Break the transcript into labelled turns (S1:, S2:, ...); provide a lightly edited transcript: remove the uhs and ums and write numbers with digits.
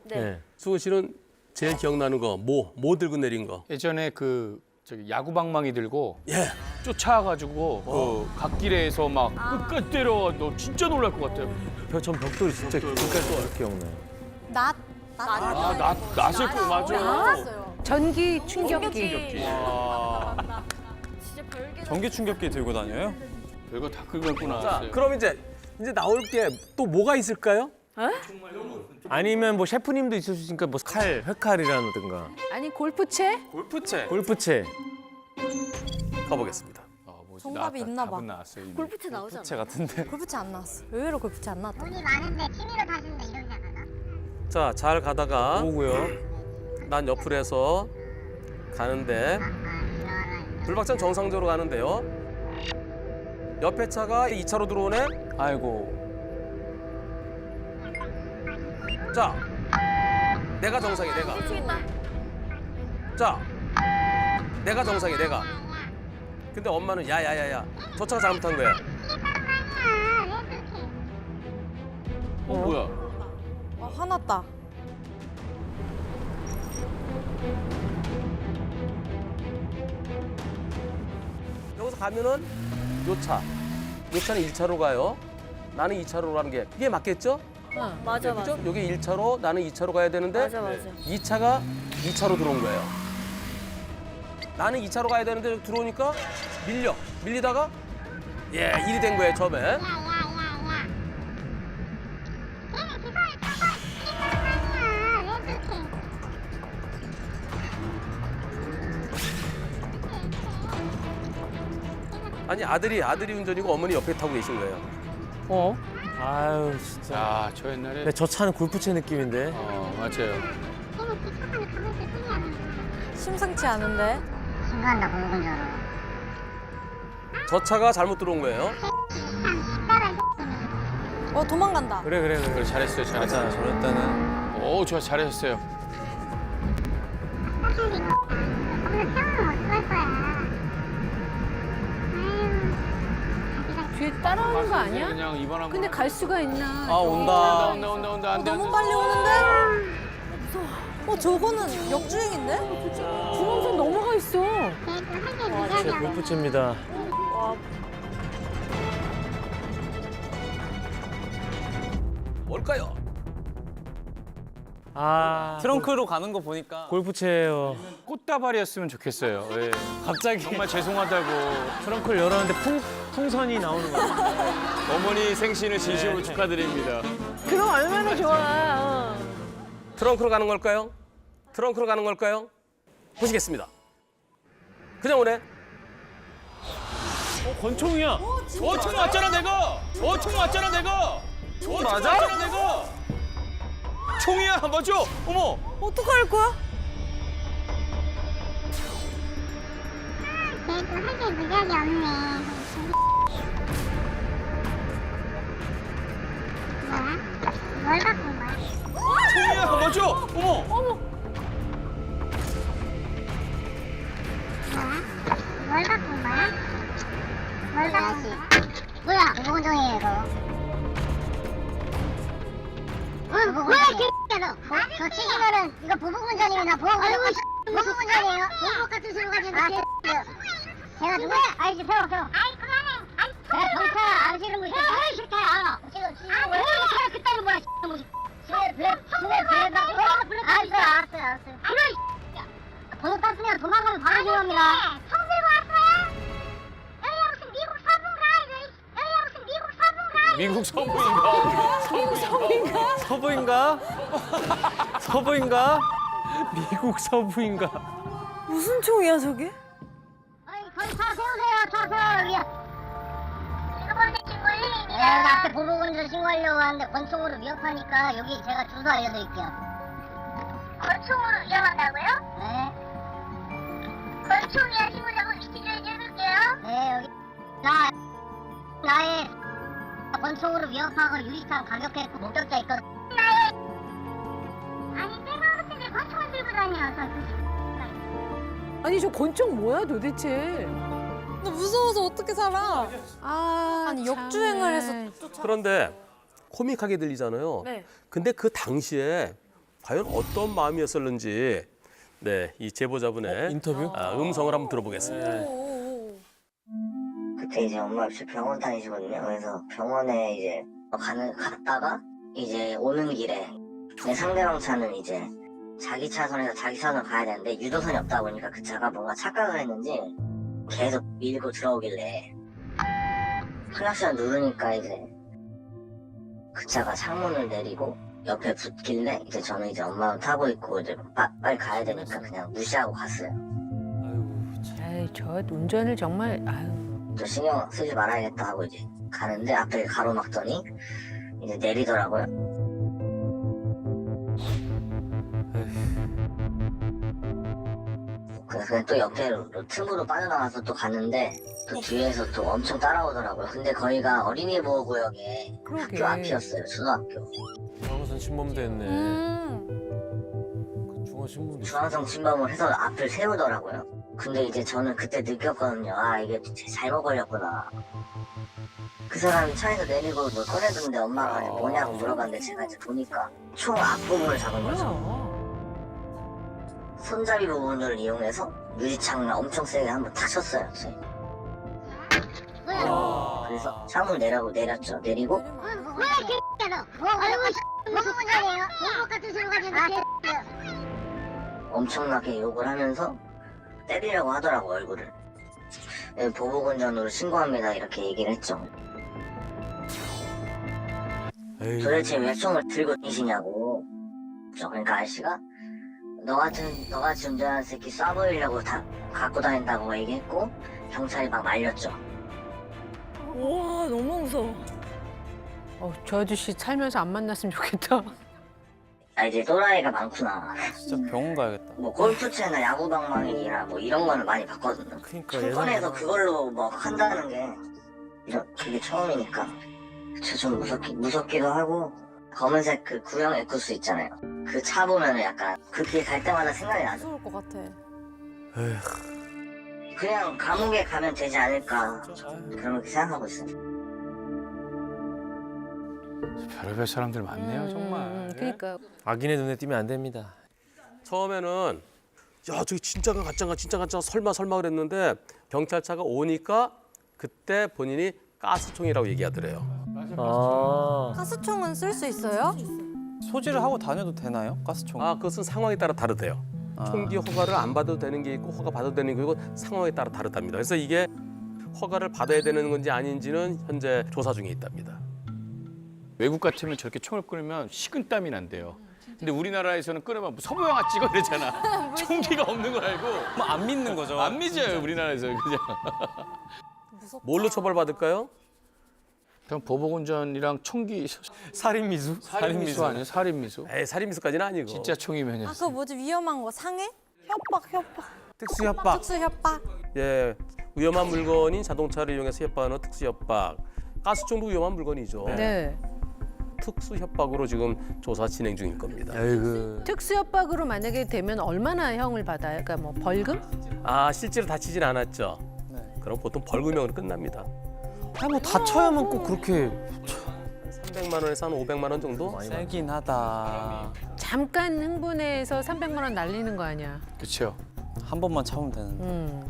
S1: 네.
S2: 수근 씨는 제일 기억나는 거 뭐 들고 내린 거?
S3: 예전에 그 저기 야구 방망이 들고
S2: 예.
S3: 쫓아가지고 그 갓길에서 막 끝까지 때려. 너 진짜 놀랄 것 같아요.
S1: 전 벽돌이 진짜 지금까지 또 기억나요.
S3: 낫을 거 맞아.
S4: 전기 충격기.
S3: 와,
S5: 진짜 별게
S6: 전기 충격기 들고 다녀요?
S3: 별거 다 긁고
S2: 자,
S3: 나왔어요.
S2: 그럼 이제 나올 게 또 뭐가 있을까요?
S1: 아니면 뭐 셰프님도 있을 수 있으니까 뭐 회칼이라든가
S4: 아니 골프채?
S2: 골프채.
S1: 골프채.
S2: 가보겠습니다.
S3: 뭐지,
S5: 정답이
S3: 나왔다.
S5: 있나 봐.
S3: 답은 나왔어요, 이미.
S5: 골프채 나오지 않아?
S6: 체 같은데.
S5: 골프채 안 나왔어. 의외로 골프채 안 나왔다.
S7: 돈이 많은데 취미로 타신다 이런 생각하나?
S2: 자, 잘 가다가
S1: 오고요.
S2: 난 옆으로 해서 가는데 불박산 정상적으로 가는데요. 옆에 차가 2차로 들어오네.
S6: 아이고.
S2: 자, 내가 정상이 내가. 자, 내가 정상이 내가. 근데 엄마는 야야야야, 저 차가 잘못한 거야.
S3: 뭐야?
S5: 화났다.
S2: 여기서 가면은 요 차는 1차로 가요. 나는 2차로 가는 게 그게 맞겠죠?
S5: 맞아, 맞아.
S2: 그죠? 여기 1차로 나는 2차로 가야 되는데
S5: 맞아, 맞아.
S2: 2차가 2차로 들어온 거예요. 나는 2차로 가야 되는데 여기 들어오니까 밀리다가 예, 일이 된 거예요, 처음에.
S7: 야야야야 걔는 기사를 타고 이상하냐 왜 그렇게
S2: 아니, 아들이 운전이고 어머니 옆에 타고 계신 거예요.
S1: 어? 아유 진짜.
S3: 야, 저 옛날에.
S1: 근데 저 차는 골프채 느낌인데.
S3: 맞아요.
S7: 걔는 기차판을 타고 있을 뿐이야
S5: 심상치 않은데.
S7: 신고한다 공군 줄 알아
S2: 저 차가 잘못 들어온 거예요.
S5: 도망간다.
S1: 그래.
S3: 그래, 잘했어요, 잘했어요.
S6: 맞아, 저랬다는.
S3: 오, 저 잘하셨어요.
S7: 거기서 태우면 어떡할 거야 아유
S4: 뒤에 따라오는 거 아니야?
S3: 그냥 이번 한
S4: 근데
S3: 번.
S4: 갈 수가 있나?
S6: 아, 온다.
S3: 온다. 안 돼.
S5: 너무 빨리 오는데? 저거는 역주행인데?
S4: 중앙선 넘어가 있어.
S7: 걔도 한개
S1: 진짜
S7: 미장이야
S1: 골프채입니다.
S2: 뭘까요?
S1: 아
S6: 트렁크로 가는 거 보니까
S1: 골프채예요.
S3: 꽃다발이었으면 좋겠어요. 예.
S6: 갑자기
S3: 정말 죄송하다고.
S1: 트렁크를 열었는데 풍선이 나오는 거야.
S3: 어머니 생신을 진심으로
S1: 네.
S3: 축하드립니다.
S4: 그럼 얼마나 좋아.
S2: 트렁크로 가는 걸까요? 트렁크로 가는 걸까요? 보시겠습니다. 그냥 오네.
S1: 권총이야.
S3: 저총 왔잖아, 내가. 저총 왔잖아, 내가. 저총
S2: 맞아?
S3: 왔잖아, 내가. 총이야, 맞아. 어머.
S5: 어떡할 거야?
S7: 걔도 한개 무작이 없네 뭐야? 뭘 바꾼 거야?
S3: 총이야, 맞아. 어머.
S7: 뭐야? 뭘 바꾼 거야? 뭘 바꾼 거야? 뭐야? 보건정이에요 이거 뭐야 개X야 너 저 치기면은 이거 보복운전이면 나 보복운전 보복운전이에요 보복 같은 소리 가지고 개X야 제가 누구야? 알지 세워 아이 그만해 내가 경찰 안 싫은 거 있어 왜 싫다 왜 차를 그따위 뭐야 알았어요 번호 땄으면 도망가면 바로 지원합니다 총 들고 왔어요? 여기가 무슨 미국 서부인가?
S3: 미국 서부인가?
S1: 서부인가? 서부인가? 미국 서부인가?
S5: 무슨 총이야, 저게?
S7: 아니 거기 차 세우세요 차 세워 여기야 이거 먼저 신고할래요 여기 앞에 보복운전 신고하려고 하는데 권총으로 위협하니까 여기 제가 주소 알려드릴게요 권총으로 위협한다고요? 네 권총 위협이라고 위치 좀 해줄게요 네 여기 나의 권총으로 위협하고 유리창 가격했고 목격자 있거든 나의 아니 내가 어떻게 권총을 들고 다녀서
S4: 아니 저 권총 뭐야 도대체?
S5: 나 무서워서 어떻게 살아?
S4: 아니
S5: 역주행을 해서
S2: 그런데 코믹하게 들리잖아요.
S5: 네.
S2: 근데 그 당시에 과연 어떤 마음이었을는지 네, 이 제보자분의
S1: 인터뷰?
S2: 음성을 한번 들어보겠습니다.
S7: 그때 이제 엄마 없이 병원 다니시거든요. 그래서 병원에 이제 갔다가 이제 오는 길에 내 상대방 차는 이제 자기 차선에서 자기 차선 가야 되는데 유도선이 없다 보니까 그 차가 뭔가 착각을 했는지 계속 밀고 들어오길래 클락션 누르니까 이제 그 차가 창문을 내리고 옆에 붙길래 이제 저는 이제 엄마는 타고 있고 이제 빨리 가야 되니까 그냥 무시하고 갔어요.
S4: 에이, 저 운전을 정말 아유.
S7: 저 신경 쓰지 말아야겠다 하고 이제 가는데 앞에 가로막더니 이제 내리더라고요. 그래서 그냥 또 옆에 틈으로 빠져나가서 또 갔는데 또 뒤에서 또 엄청 따라오더라고요. 근데 거기가 어린이 보호구역에
S4: 그러게.
S7: 학교 앞이었어요. 초등학교.
S1: 중앙선 침범도 했네.
S5: 음.
S1: 중앙 침범도.
S7: 중앙선 침범을 해서 앞을 세우더라고요. 근데 이제 저는 그때 느꼈거든요. 아 이게 잘못 걸렸구나. 그 사람이 차에서 내리고 뭐 꺼내던데 엄마가 뭐냐고 물어봤는데 제가 이제 보니까 총 앞부분을 잡은 거죠. 손잡이 부분을 이용해서 유리창을 엄청 세게 한번 탁 쳤어요. 그래서 창문 내렸죠. 내리고
S8: 뭐야 이 너. 아이고 무슨 문제예요? 뭐 같은 소리 가지고
S7: 엄청나게 욕을 하면서 때리려고 하더라고 얼굴을. 네, 보복운전으로 신고합니다 이렇게 얘기를 했죠.
S1: 에이.
S7: 도대체 왜 총을 들고 다니시냐고. 그러니까 아저씨가 너같이 운전하는 새끼 쏴보이려고 다 갖고 다닌다고 얘기했고 경찰이 막 말렸죠.
S5: 와 너무 무서워.
S4: 저 아저씨 살면서 안 만났으면 좋겠다.
S7: 아 이제 또라이가 많구나.
S6: 진짜 병원 가야겠다.
S7: 뭐 골프채나 야구 방망이나 뭐 이런 거는 많이 봤거든요.
S1: 그러니까
S7: 총권에서 그걸로 뭐 한다는 게 그게 처음이니까 좀 무섭기도 하고. 검은색 그 구형 에쿠스 있잖아요. 그 차 보면은 약간 그 길 갈 때마다 생각이 나죠.
S5: 무서울 것 같아.
S7: 그냥 감옥에 가면 되지 않을까 그렇게 생각하고 있어요.
S3: 별의별 사람들 많네요, 정말.
S4: 그러니까
S1: 악인의 눈에 띄면 안 됩니다.
S2: 처음에는 야 저기 진짜가 가짜가 진짜 가짜 설마 그랬는데 경찰차가 오니까 그때 본인이 가스총이라고 얘기하더래요.
S1: 아.
S5: 가스총은 쓸 수 있어요?
S6: 소지를 하고 다녀도 되나요? 가스총?
S2: 아 그것은 상황에 따라 다르대요. 총기 허가를 안 받아도 되는 게 있고 허가 받아도 되는 게 있고 상황에 따라 다르답니다. 그래서 이게 허가를 받아야 되는 건지 아닌지는 현재 조사 중에 있답니다.
S3: 외국 같으면 저렇게 총을 끊으면 식은땀이 난대요. 근데 우리나라에서는 끊으면 뭐 서부 영화 찍어 이러잖아. 총기가 없는 걸 알고
S6: 뭐 안 믿는 거죠.
S3: 안 믿어요, 우리나라에서 그냥.
S2: 뭘로 처벌받을까요?
S3: 그냥 보복운전이랑 총기
S1: 살인미수?
S3: 살인미수 아니에요? 살인미수?
S2: 에이 살인미수까지는 아니고.
S3: 진짜 총이면요.
S5: 아 그거 뭐지 위험한 거 상해? 협박.
S1: 특수협박.
S5: 특수 협박.
S2: 예, 위험한 물건인 자동차를 이용해서 협박하는 특수협박. 가스총도 위험한 물건이죠.
S4: 네.
S2: 특수협박으로 지금 조사 진행 중일 겁니다.
S1: 에이그.
S4: 특수협박으로 만약에 되면 얼마나 형을 받아요? 그러니까 뭐 벌금?
S2: 아 실제로 다치진 않았죠.
S6: 네.
S2: 그럼 보통 벌금형으로 끝납니다.
S1: 아니 뭐 다쳐야만 꼭 그렇게.
S2: 300만 원에서 한 500만 원 정도?
S6: 세긴 하다.
S4: 잠깐 흥분해서 300만 원 날리는 거 아니야?
S3: 그렇죠.
S6: 한 번만 참으면 되는데.